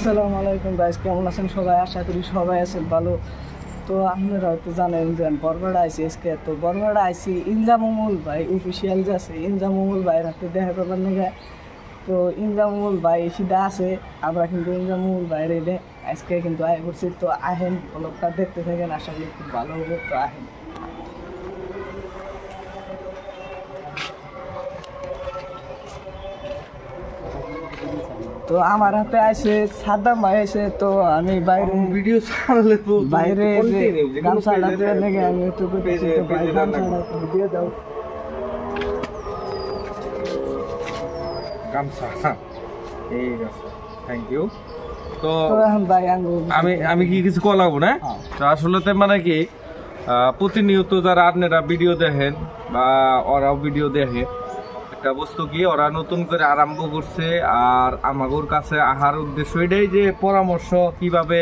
আসসালামু আলাইকুম গাইস, কেমন আছেন সবাই? আশা করি সবাই আছেন ভালো। তো আপনারা হয়তো জানেন যে বরবাড়া আইসি আজকে। তো বরবাড়া আইসি ইনজামুল ভাই অফিসিয়াল যে আছে ইনজামুল ভাইয়ের হাতে দেখা করবার নিয়ে। তো ইনজামুল ভাই সিধা আছে, আমরা কিন্তু ইনজামুল ভাইয়ের এনে আজকে কিন্তু আয় করছি। তো আহেন ব্লগটা দেখতে থাকেন, আশা করি খুব ভালো হবে। তো আহেন। তো আমার হাতে আছে সাদ্দাম ভাই আছে। তো আমি বাইরে ভিডিও ছাড়লে তো বাইরে গামছাটা দিয়ে লেগে আমি একটু দিয়ে দাও গামছা। ঠিক আছে, থ্যাংক ইউ। তো এখন ভাই আমি কি কিছু কলাবো না? তো আসলে মানে কি প্রতিনিয়ত যারা আপনারা ভিডিও দেখেন বা ওরাও ভিডিও দেখে, একটা বস্তু কি ওরা নতুন করে আরম্ভ করছে। আর আমাগোর কাছে আহার উদ্দেশ্য এটাই যে পরামর্শ কিভাবে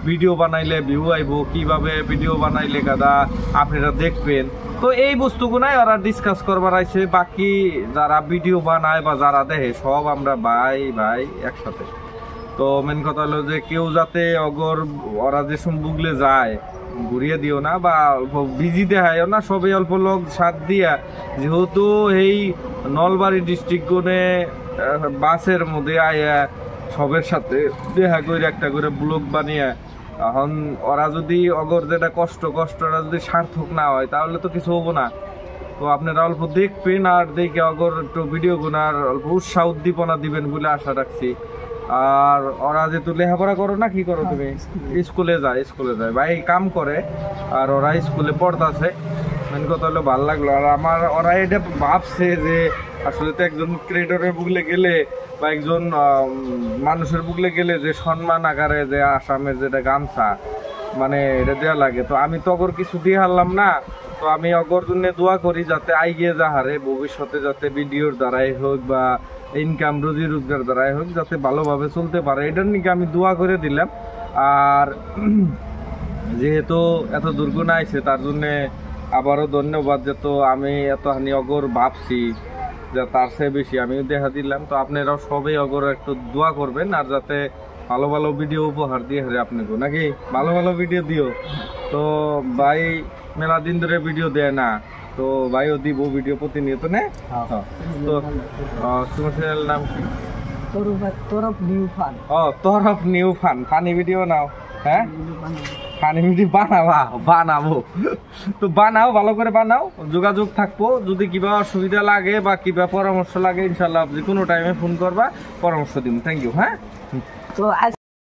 ভিডিও বানাইলে ভিউ আইব, কিভাবে ভিডিও বানাইলে গাদা আপনারা দেখবেন। তো এই বস্তুগুলাই ওরা ডিসকাস করবার আইছে। বাকি যারা ভিডিও বানায় বা যারা দেখে সব আমরা ভাই ভাই একসাথে। তো মেন কথা হলো যে কেউ যাতে অগর ওরা যে সব বুগলে যায় ঘুরিয়ে দিও না বা অল্প বিজি দেখায়ও না, সবে অল্প লোক সাথ দিয়া। যেহেতু এই নলবাড়ি ডিস্ট্রিক্ট গুনে বাসের মধ্যে আয়া সবের সাথে দেখা করে একটা করে ব্লগ বানিয়ে, এখন ওরা যদি অগর যেটা কষ্টটা যদি সার্থক না হয় তাহলে তো কিছু হবো না। তো আপনারা অল্প দেখবেন আর দেখে অগর একটু ভিডিও গুনার অল্প উৎসাহ উদ্দীপনা দিবেন বলে আশা রাখছি। আর ওরা যেহেতু লেখাপড়া করো না, কি করো তুমি? স্কুলে যায় ভাই, কাম করে। আর ওরা স্কুলে পড়তাছে। মেন কথা হলো ভালো লাগলো। আর আমার ওরা এটা ভাবছে যে আসলে তো একজন ক্রিয়েটরের বুকলে গেলে বা একজন মানুষের বুকলে গেলে যে সম্মান আকারে যে আসামের যেটা গামছা মানে এটা দেওয়া লাগে। তো আমি তো অগর কিছু দিয়ে হারলাম না। তো আমি অগর জন্য দোয়া করি যাতে আইগিয়ে যাহারে ভবিষ্যতে যাতে ভিডিওর দ্বারাই হোক বা ইনকাম রুজি রোজগার দ্বারাই হোক যাতে ভালোভাবে চলতে পারে, এটার নিকে আমি দোয়া করে দিলাম। আর যেহেতু এত দুর্গুণ আইছে তার জন্য আবারও ধন্যবাদ। যে তো আমি এত হানি অগর ভাবছি যে তার চেয়ে বেশি আমিও দেখা দিলাম। তো আপনারাও সবাই অগর একটু দোয়া করবেন আর যাতে ভালো ভালো ভিডিও উপহার দিয়ে হারে আপনাকে নাকি ভালো ভালো ভিডিও দিও। তো ভাই মেলা দিন ধরে ভিডিও দেয় না, তো ভাইও দিব ভিডিও প্রতিনিয়ত না। তো তোমার চ্যানেলের নাম কি? তরফ নিউ ফান। তরফ নিউ ফান। ফানি ভিডিও নাও। হ্যাঁ, ফানি ভিডিও বানাবো। তো বানাও, ভালো করে বানাও, যোগাযোগ থাকবো। যদি কিবা অসুবিধা লাগে বা কিবা পরামর্শ লাগে ইনশাল্লাহ যে কোনো টাইমে ফোন করবা, পরামর্শ দিব। Thank you. হ্যাঁ। তো